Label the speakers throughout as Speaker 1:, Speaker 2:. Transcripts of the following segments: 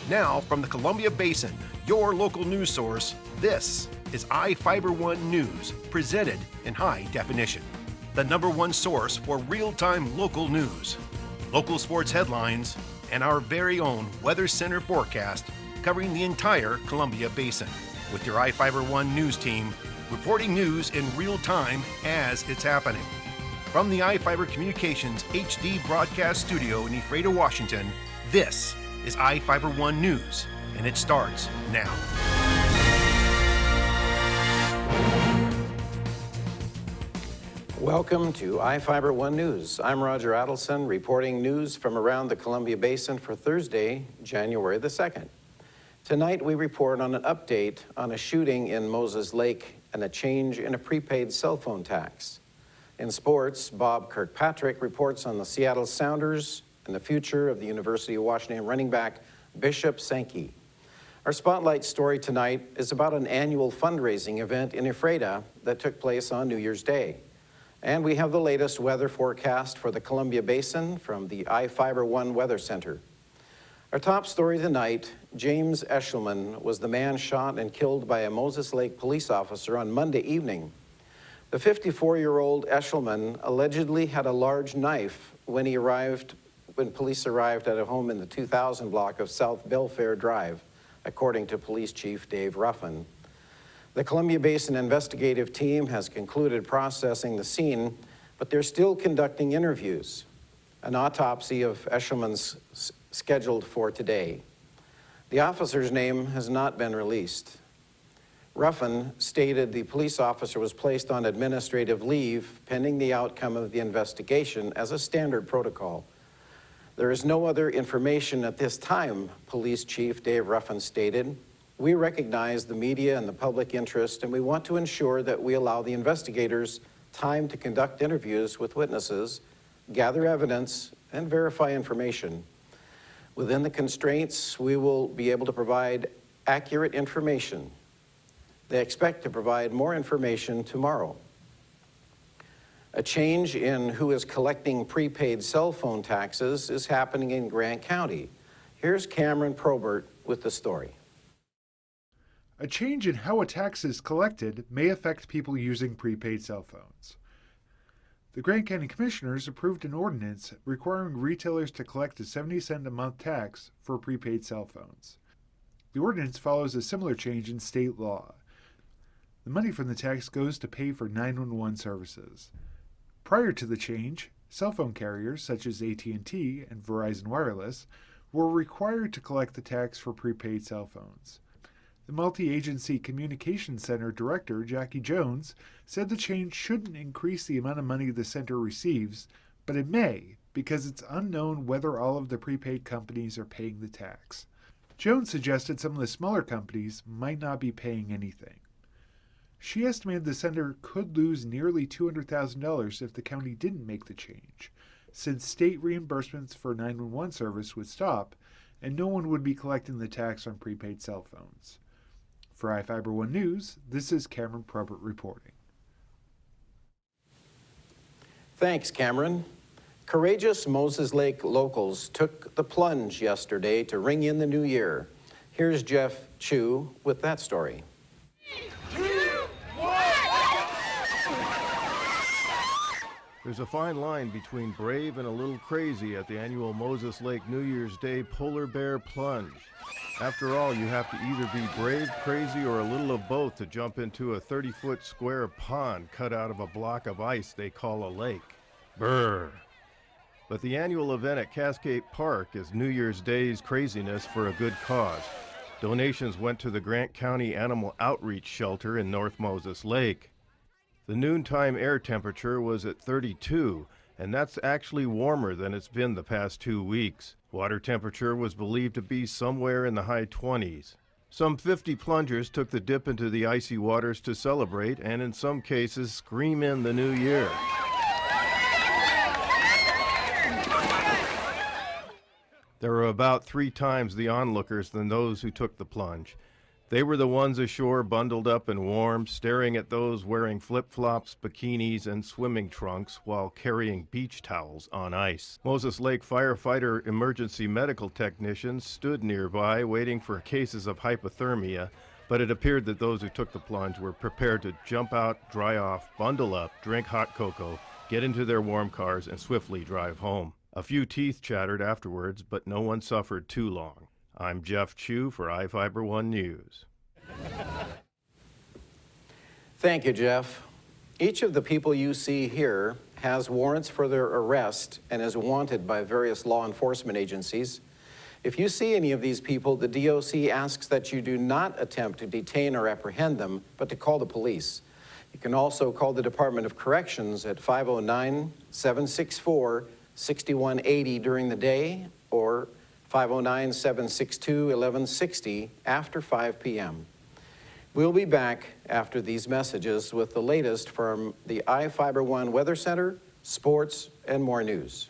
Speaker 1: Now, from the Columbia Basin, your local news source, this is iFIBER 1 News, presented in high definition. The #1 source for real-time local news, local sports headlines, and our very own Weather Center forecast covering the entire Columbia Basin. With your iFIBER 1 News team, reporting news in real time as it's happening. From the iFIBER Communications HD broadcast studio in Ephrata, Washington, this is iFIBER 1 News, and it starts now.
Speaker 2: Welcome to iFIBER 1 News. I'm Roger Adelson, reporting news from around the Columbia Basin for Thursday, January the 2nd. Tonight we report on an update on a shooting in Moses Lake and a change in a prepaid cell phone tax. In sports, Bob Kirkpatrick reports on the Seattle Sounders and the future of the University of Washington running back Bishop Sankey. Our spotlight story tonight is about an annual fundraising event in Ephrata that took place on New Year's Day. And we have the latest weather forecast for the Columbia Basin from the iFIBER 1 Weather Center. Our top story tonight, James Eshelman was the man shot and killed by a Moses Lake police officer on Monday evening. The 54-year-old Eshelman allegedly had a large knife when police arrived at a home in the 2000 block of South Belfair Drive, according to Police Chief Dave Ruffin. The Columbia Basin investigative team has concluded processing the scene, but they're still conducting interviews. An autopsy of Eshelman's scheduled for today. The officer's name has not been released. Ruffin stated the police officer was placed on administrative leave pending the outcome of the investigation as a standard protocol. There is no other information at this time, Police Chief Dave Ruffin stated. We recognize the media and the public interest, and we want to ensure that we allow the investigators time to conduct interviews with witnesses, gather evidence, and verify information. Within the constraints, we will be able to provide accurate information. They expect to provide more information tomorrow. A change in who is collecting prepaid cell phone taxes is happening in Grant County. Here's Cameron Probert with the story.
Speaker 3: A change in how a tax is collected may affect people using prepaid cell phones. The Grant County Commissioners approved an ordinance requiring retailers to collect a 70-cent a month tax for prepaid cell phones. The ordinance follows a similar change in state law. The money from the tax goes to pay for 911 services. Prior to the change, cell phone carriers such as AT&T and Verizon Wireless were required to collect the tax for prepaid cell phones. The Multi-Agency Communications Center Director, Jackie Jones, said the change shouldn't increase the amount of money the center receives, but it may, because it's unknown whether all of the prepaid companies are paying the tax. Jones suggested some of the smaller companies might not be paying anything. She estimated the center could lose nearly $200,000 if the county didn't make the change, since state reimbursements for 911 service would stop and no one would be collecting the tax on prepaid cell phones. For iFIBER 1 News, this is Cameron Probert reporting.
Speaker 2: Thanks, Cameron. Courageous Moses Lake locals took the plunge yesterday to ring in the new year. Here's Jeff Chu with that story.
Speaker 4: There's a fine line between brave and a little crazy at the annual Moses Lake New Year's Day Polar Bear Plunge. After all, you have to either be brave, crazy, or a little of both to jump into a 30-foot square pond cut out of a block of ice they call a lake. Brr. But the annual event at Cascade Park is New Year's Day's craziness for a good cause. Donations went to the Grant County Animal Outreach Shelter in North Moses Lake. The noontime air temperature was at 32, and that's actually warmer than it's been the past 2 weeks. Water temperature was believed to be somewhere in the high 20s. Some 50 plungers took the dip into the icy waters to celebrate and in some cases scream in the new year. There were about 3 times the onlookers than those who took the plunge. They were the ones ashore bundled up and warm, staring at those wearing flip-flops, bikinis, and swimming trunks while carrying beach towels on ice. Moses Lake firefighter emergency medical technicians stood nearby waiting for cases of hypothermia, but it appeared that those who took the plunge were prepared to jump out, dry off, bundle up, drink hot cocoa, get into their warm cars, and swiftly drive home. A few teeth chattered afterwards, but no one suffered too long. I'm Jeff Chu for iFIBER 1 News.
Speaker 2: Thank you, Jeff. Each of the people you see here has warrants for their arrest and is wanted by various law enforcement agencies. If you see any of these people, the DOC asks that you do not attempt to detain or apprehend them, but to call the police. You can also call the Department of Corrections at 509-764-6180 during the day or 509-762-1160 after 5 p.m. We'll be back after these messages with the latest from the iFIBER 1 Weather Center, sports, and more news.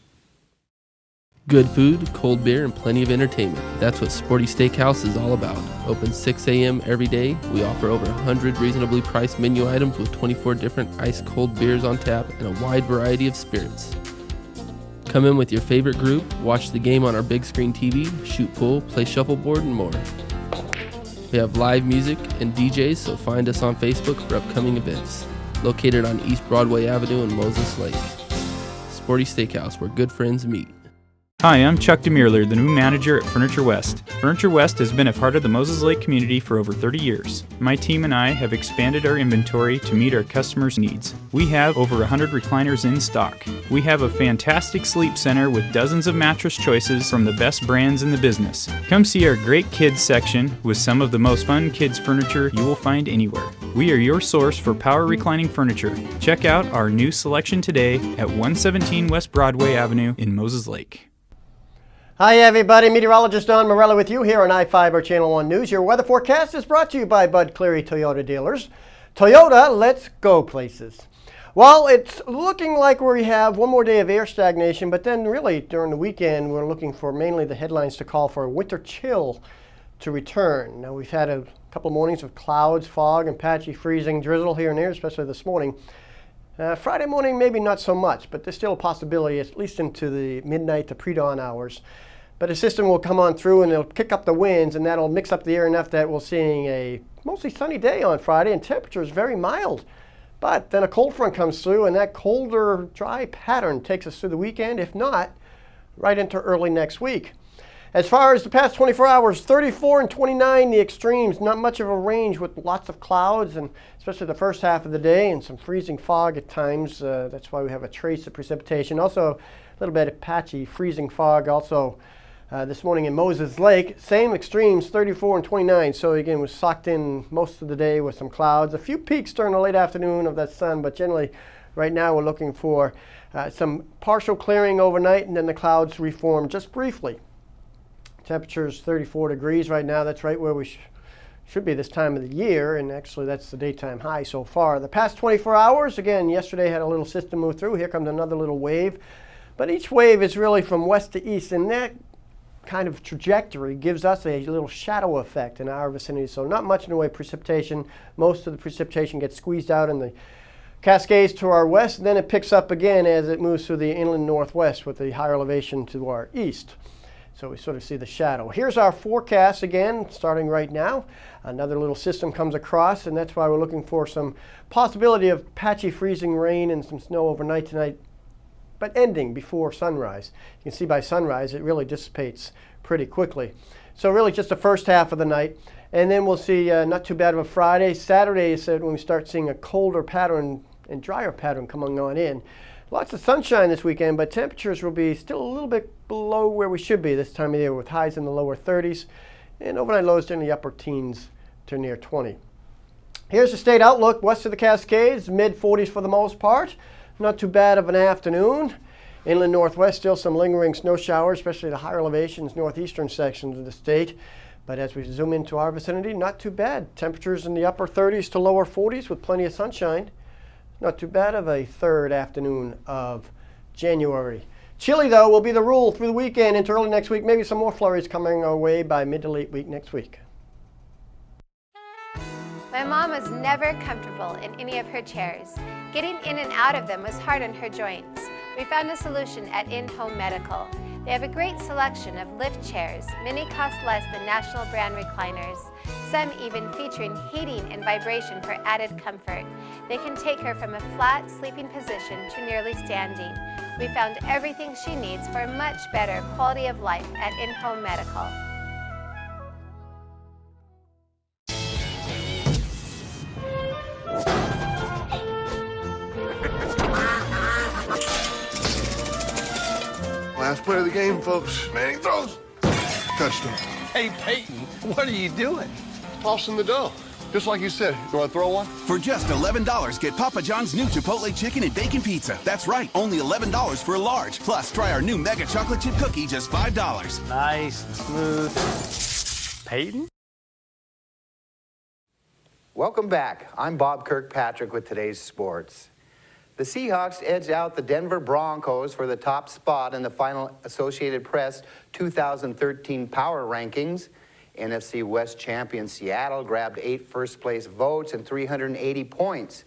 Speaker 5: Good food, cold beer, and plenty of entertainment. That's what Sporty Steakhouse is all about. Open 6 a.m. every day. We offer over 100 reasonably priced menu items with 24 different ice-cold beers on tap and a wide variety of spirits. Come in with your favorite group, watch the game on our big screen TV, shoot pool, play shuffleboard, and more. We have live music and DJs, so find us on Facebook for upcoming events. Located on East Broadway Avenue in Moses Lake. Sporty Steakhouse, where good friends meet.
Speaker 6: Hi, I'm Chuck DeMuerler, the new manager at Furniture West. Furniture West has been a part of the Moses Lake community for over 30 years. My team and I have expanded our inventory to meet our customers' needs. We have over 100 recliners in stock. We have a fantastic sleep center with dozens of mattress choices from the best brands in the business. Come see our great kids section with some of the most fun kids furniture you will find anywhere. We are your source for power reclining furniture. Check out our new selection today at 117 West Broadway Avenue in Moses Lake.
Speaker 7: Hi everybody, meteorologist Don Morello with you here on iFIBER Channel 1 News. Your weather forecast is brought to you by Bud Cleary Toyota dealers. Toyota, let's go places. Well, it's looking like we have one more day of air stagnation, but then really during the weekend we're looking for mainly the headlines to call for a winter chill to return. Now we've had a couple mornings of clouds, fog, and patchy freezing drizzle here and there, especially this morning. Friday morning, maybe not so much, but there's still a possibility, at least into the midnight to pre-dawn hours. But a system will come on through and it'll kick up the winds, and that'll mix up the air enough that we're seeing a mostly sunny day on Friday, and temperatures very mild. But then a cold front comes through, and that colder, dry pattern takes us through the weekend, if not, right into early next week. As far as the past 24 hours, 34 and 29, the extremes, not much of a range with lots of clouds, and especially the first half of the day, and some freezing fog at times. That's why we have a trace of precipitation. Also, a little bit of patchy freezing fog also this morning in Moses Lake. Same extremes, 34 and 29. So again, was socked in most of the day with some clouds. A few peaks during the late afternoon of that sun, but generally right now we're looking for some partial clearing overnight, and then the clouds reform just briefly. Temperatures 34 degrees right now. That's right where we should be this time of the year, and actually that's the daytime high so far. The past 24 hours, again, yesterday had a little system move through. Here comes another little wave. But each wave is really from west to east, and that kind of trajectory gives us a little shadow effect in our vicinity. So not much in the way of precipitation. Most of the precipitation gets squeezed out in the Cascades to our west, and then it picks up again as it moves through the inland northwest with the higher elevation to our east. So we sort of see the shadow. Here's our forecast again, starting right now. Another little system comes across, and that's why we're looking for some possibility of patchy freezing rain and some snow overnight tonight, but ending before sunrise. You can see by sunrise it really dissipates pretty quickly. So really just the first half of the night, and then we'll see not too bad of a Friday. Saturday is when we start seeing a colder pattern and drier pattern coming on in. Lots of sunshine this weekend, but temperatures will be still a little bit below where we should be this time of year, with highs in the lower 30s and overnight lows in the upper teens to near 20. Here's the state outlook. West of the Cascades, mid-40s for the most part. Not too bad of an afternoon. Inland northwest, still some lingering snow showers, especially the higher elevations, northeastern sections of the state. But as we zoom into our vicinity, not too bad. Temperatures in the upper 30s to lower 40s with plenty of sunshine. Not too bad of a third afternoon of January. Chilly, though, will be the rule through the weekend into early next week. Maybe some more flurries coming our way by mid to late week next week.
Speaker 8: My mom was never comfortable in any of her chairs. Getting in and out of them was hard on her joints. We found a solution at In-Home Medical. They have a great selection of lift chairs. Many cost less than national brand recliners, some even featuring heating and vibration for added comfort. They can take her from a flat sleeping position to nearly standing. We found everything she needs for a much better quality of life at In-Home Medical.
Speaker 9: Last play of the game, folks. Manning throws. Touchdown.
Speaker 10: Hey, Peyton, what are you doing?
Speaker 9: Tossing the dough. Just like you said. You want to throw one?
Speaker 11: For just $11, get Papa John's new Chipotle chicken and bacon pizza. That's right, only $11 for a large. Plus, try our new mega chocolate chip cookie, just $5.
Speaker 10: Nice and smooth. Peyton?
Speaker 2: Welcome back. I'm Bob Kirkpatrick with today's sports. The Seahawks edged out the Denver Broncos for the top spot in the final Associated Press 2013 Power Rankings. NFC West champion Seattle grabbed 8 first-place votes and 380 points.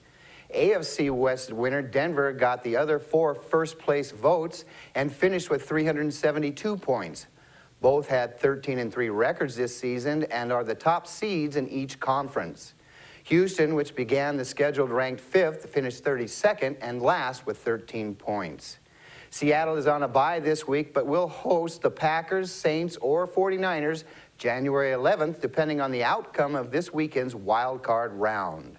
Speaker 2: AFC West winner Denver got the other 4 first-place votes and finished with 372 points. Both had 13-3 records this season and are the top seeds in each conference. Houston, which began the scheduled ranked 5th, finished 32nd and last with 13 points. Seattle is on a bye this week, but will host the Packers, Saints, or 49ers January 11th, depending on the outcome of this weekend's wild card round.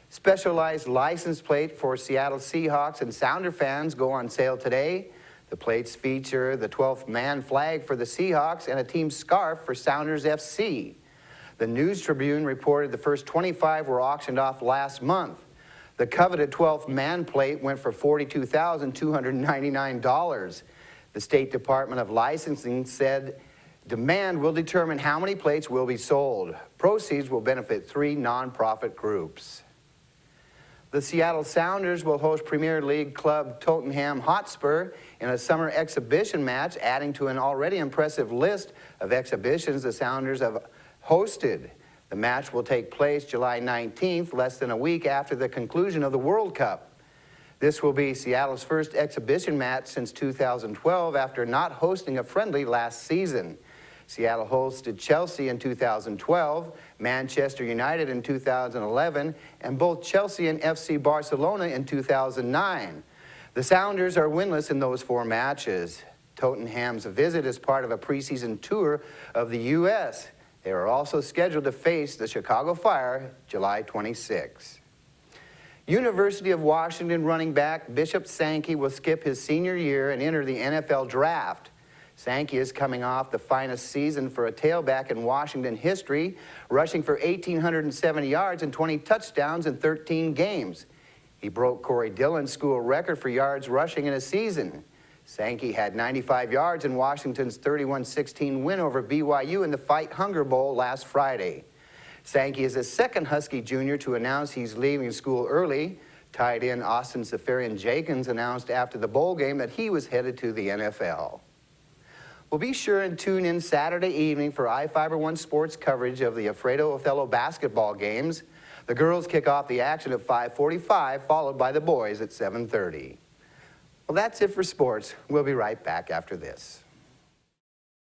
Speaker 2: Specialized license plate for Seattle Seahawks and Sounder fans go on sale today. The plates feature the 12th man flag for the Seahawks and a team scarf for Sounders FC. The News Tribune reported the first 25 were auctioned off last month. The coveted 12th man plate went for $42,299. The State Department of Licensing said demand will determine how many plates will be sold. Proceeds will benefit 3 nonprofit groups. The Seattle Sounders will host Premier League club Tottenham Hotspur in a summer exhibition match, adding to an already impressive list of exhibitions the Sounders have hosted. The match will take place July 19th, less than a week after the conclusion of the World Cup. This will be Seattle's first exhibition match since 2012 after not hosting a friendly last season. Seattle hosted Chelsea in 2012, Manchester United in 2011, and both Chelsea and FC Barcelona in 2009. The Sounders are winless in those 4 matches. Tottenham's visit is part of a preseason tour of the U.S. They are also scheduled to face the Chicago Fire July 26. University of Washington running back Bishop Sankey will skip his senior year and enter the NFL draft. Sankey is coming off the finest season for a tailback in Washington history, rushing for 1,870 yards and 20 touchdowns in 13 games. He broke Corey Dillon's school record for yards rushing in a season. Sankey had 95 yards in Washington's 31-16 win over BYU in the Fight Hunger Bowl last Friday. Sankey is the second Husky junior to announce he's leaving school early. Tight end Austin Safarian-Jenkins announced after the bowl game that he was headed to the NFL. Well, be sure and tune in Saturday evening for iFIBER 1 sports coverage of the Alfredo Othello basketball games. The girls kick off the action at 5:45, followed by the boys at 7:30. Well, that's it for sports. We'll be right back after this.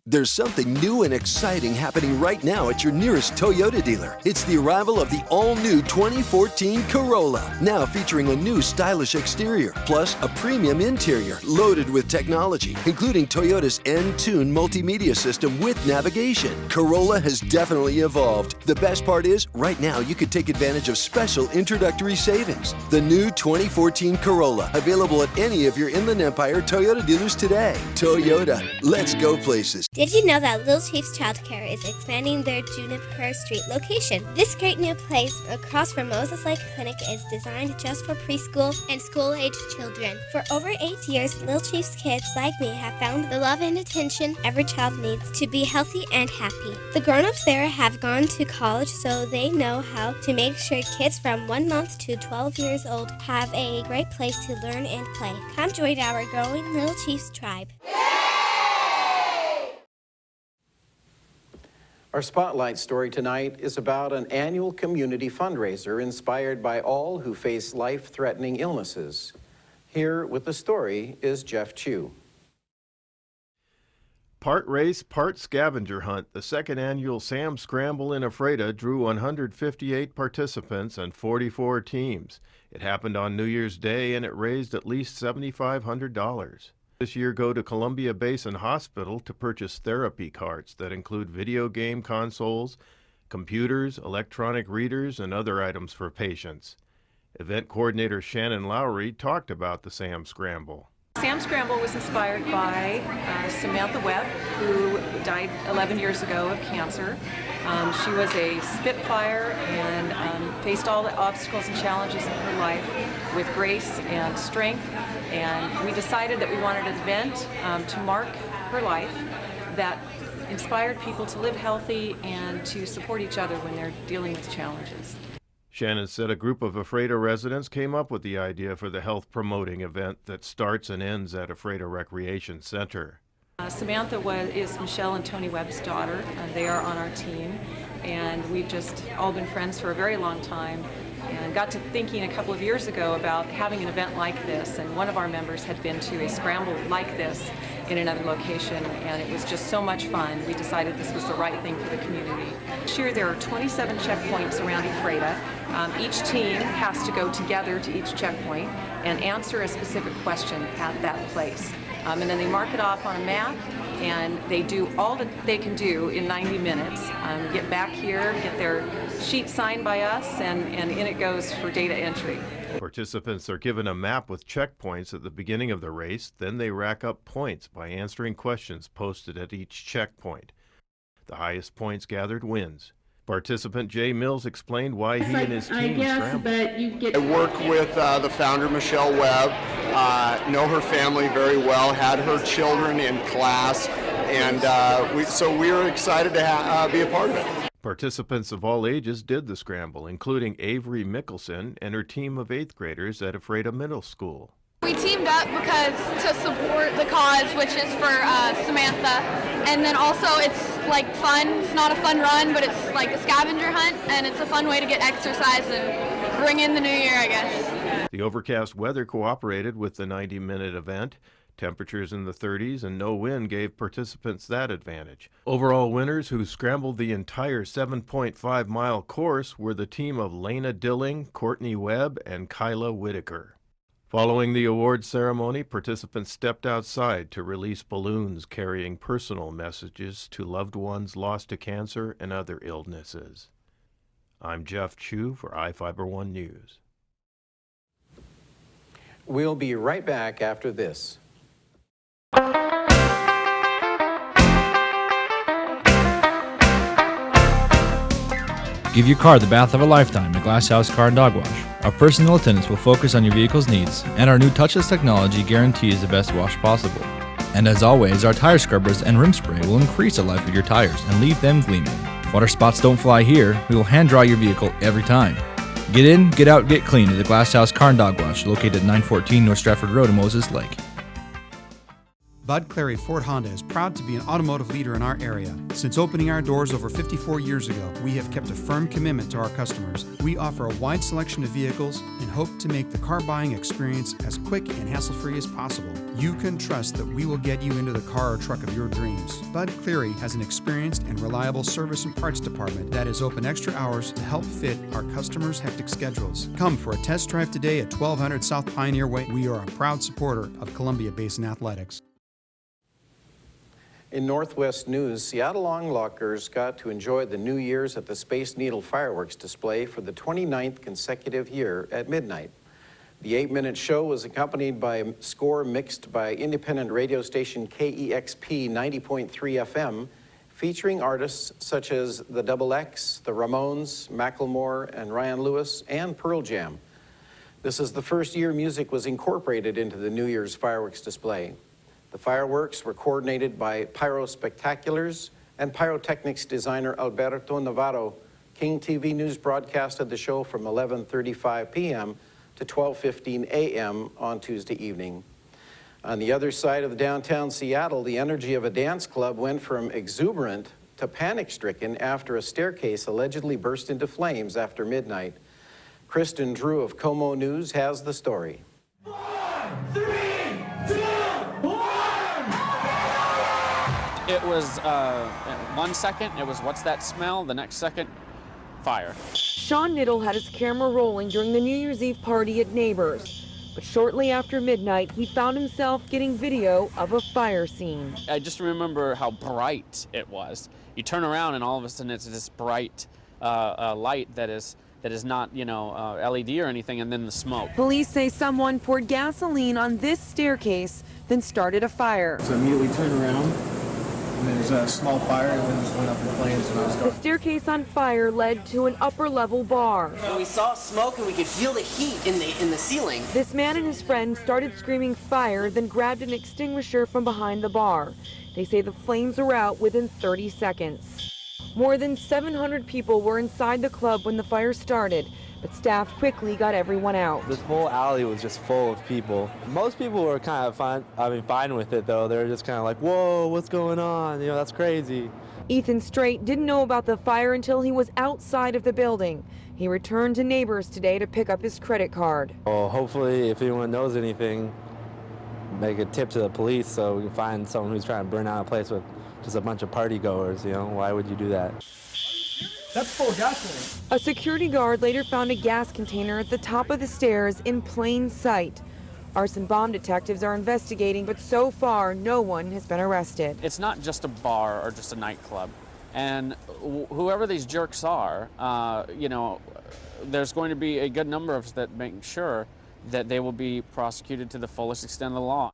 Speaker 12: There's something new and exciting happening right now at your nearest Toyota dealer. It's the arrival of the all-new 2014 Corolla, now featuring a new stylish exterior, plus a premium interior loaded with technology, including Toyota's N-Tune multimedia system with navigation. Corolla has definitely evolved. The best part is, right now you could take advantage of special introductory savings. The new 2014 Corolla, available at any of your Inland Empire Toyota dealers today. Toyota, let's go places.
Speaker 13: Did you know that Little Chiefs Childcare is expanding their Juniper Street location? This great new place across from Moses Lake Clinic is designed just for preschool and school-age children. For over 8 years, Little Chiefs kids like me have found the love and attention every child needs to be healthy and happy. The grown-ups there have gone to college, so they know how to make sure kids from 1 month to 12 years old have a great place to learn and play. Come join our growing Little Chiefs tribe.
Speaker 2: Our spotlight story tonight is about an annual community fundraiser inspired by all who face life-threatening illnesses. Here with the story is Jeff Chu.
Speaker 4: Part race, part scavenger hunt, the second annual Sam Scramble in Ephrata drew 158 participants and 44 teams. It happened on New Year's Day and it raised at least $7,500. This year, go to Columbia Basin Hospital to purchase therapy carts that include video game consoles, computers, electronic readers, and other items for patients. Event coordinator Shannon Lowry talked about the Sam Scramble.
Speaker 14: Sam Scramble was inspired by Samantha Webb, who died 11 years ago of cancer. She was a Spitfire and faced all the obstacles and challenges in her life with grace and strength. And we decided that we wanted an event to mark her life that inspired people to live healthy and to support each other when they're dealing with challenges.
Speaker 4: Shannon said a group of Ephrata residents came up with the idea for the health-promoting event that starts and ends at Ephrata Recreation Center.
Speaker 14: Samantha is Michelle and Tony Webb's daughter. They are on our team, and we've just all been friends for a very long time, and got to thinking a couple of years ago about having an event like this, and one of our members had been to a scramble like this in another location, and it was just so much fun. We decided this was the right thing for the community. This year there are 27 checkpoints around Ephrata. Each team has to go together to each checkpoint and answer a specific question at that place. And then they mark it off on a map, and they do all that they can do in 90 minutes. Get back here, get their sheet signed by us, and in it goes for data entry.
Speaker 4: Participants are given a map with checkpoints at the beginning of the race, then they rack up points by answering questions posted at each checkpoint. The highest points gathered wins. Participant Jay Mills explained why he and his team scrambled.
Speaker 15: I work with the founder, Michelle Webb, know her family very well, had her children in class, and so we were excited to be a part of it.
Speaker 4: Participants of all ages did the scramble, including Avery Mickelson and her team of 8th graders at Ephrata Middle School.
Speaker 16: We teamed up because to support the cause, which is for Samantha, and then also it's like fun. It's not a fun run, but it's like a scavenger hunt, and it's a fun way to get exercise and bring in the new year, I guess.
Speaker 4: The overcast weather cooperated with the 90-minute event. Temperatures in the 30s and no wind gave participants that advantage. Overall winners who scrambled the entire 7.5-mile course were the team of Lena Dilling, Courtney Webb, and Kyla Whitaker. Following the award ceremony, participants stepped outside to release balloons carrying personal messages to loved ones lost to cancer and other illnesses. I'm Jeff Chu for iFIBER 1 News.
Speaker 2: We'll be right back after this.
Speaker 17: Give your car the bath of a lifetime at Glass House Car and Dog Wash. Our personal attendants will focus on your vehicle's needs, and our new touchless technology guarantees the best wash possible. And as always, our tire scrubbers and rim spray will increase the life of your tires and leave them gleaming. Water spots don't fly here. We will hand dry your vehicle every time. Get in, get out, get clean at the Glass House Car and Dog Wash, located at 914 North Stratford Road in Moses Lake.
Speaker 18: Bud Clary Ford Honda is proud to be an automotive leader in our area. Since opening our doors over 54 years ago, we have kept a firm commitment to our customers. We offer a wide selection of vehicles and hope to make the car buying experience as quick and hassle-free as possible. You can trust that we will get you into the car or truck of your dreams. Bud Cleary has an experienced and reliable service and parts department that is open extra hours to help fit our customers' hectic schedules. Come for a test drive today at 1200 South Pioneer Way. We are a proud supporter of Columbia Basin Athletics.
Speaker 2: In Northwest news, Seattle onlookers got to enjoy the New Year's at the Space Needle fireworks display for the 29th consecutive year at midnight. The 8-minute show was accompanied by a score mixed by independent radio station KEXP 90.3 FM, featuring artists such as the Double X, the Ramones, Macklemore, and Ryan Lewis, and Pearl Jam. This is the first year music was incorporated into the New Year's fireworks display. The fireworks were coordinated by Pyro Spectaculars and pyrotechnics designer Alberto Navarro. King TV News broadcasted the show from 11:35 p.m. to 12:15 a.m. on Tuesday evening. On the other side of downtown Seattle, the energy of a dance club went from exuberant to panic-stricken after a staircase allegedly burst into flames after midnight. Kristen Drew of Como News has the story.
Speaker 19: 4, 3, 2, 1!
Speaker 20: It was 1 second, it was what's that smell? The next second, fire.
Speaker 21: Sean Niddle had his camera rolling during the New Year's Eve party at Neighbors. But shortly after midnight, he found himself getting video of a fire scene.
Speaker 20: I just remember how bright it was. You turn around and all of a sudden it's this bright light that is not, LED or anything, and then the smoke.
Speaker 21: Police say someone poured gasoline on this staircase, then started a fire.
Speaker 22: So immediately turned around, and there's a small fire, and then just went up in flames, and I was
Speaker 21: The
Speaker 22: gone.
Speaker 21: staircase on fire led to an upper-level bar.
Speaker 23: And we saw smoke, and we could feel the heat in the ceiling.
Speaker 21: This man and his friend started screaming fire, then grabbed an extinguisher from behind the bar. They say the flames were out within 30 seconds. More than 700 people were inside the club when the fire started, but staff quickly got everyone out.
Speaker 24: This whole alley was just full of people. Most people were kind of fine with it though. They were just kind of like, whoa, what's going on? That's crazy.
Speaker 21: Ethan Strait didn't know about the fire until he was outside of the building. He returned to Neighbors today to pick up his credit card.
Speaker 24: Well, hopefully if anyone knows anything, make a tip to the police so we can find someone who's trying to burn out a place with just a bunch of party goers, Why would you do that?
Speaker 22: That's full of gasoline.
Speaker 21: A security guard later found a gas container at the top of the stairs in plain sight. Arson bomb detectives are investigating, but so far no one has been arrested.
Speaker 20: It's not just a bar or just a nightclub. And whoever these jerks are, there's going to be a good number of us that make sure that they will be prosecuted to the fullest extent of the law.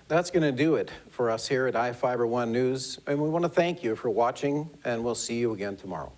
Speaker 2: That's going to do it for us here at iFIBER 1 News, and we want to thank you for watching, and we'll see you again tomorrow.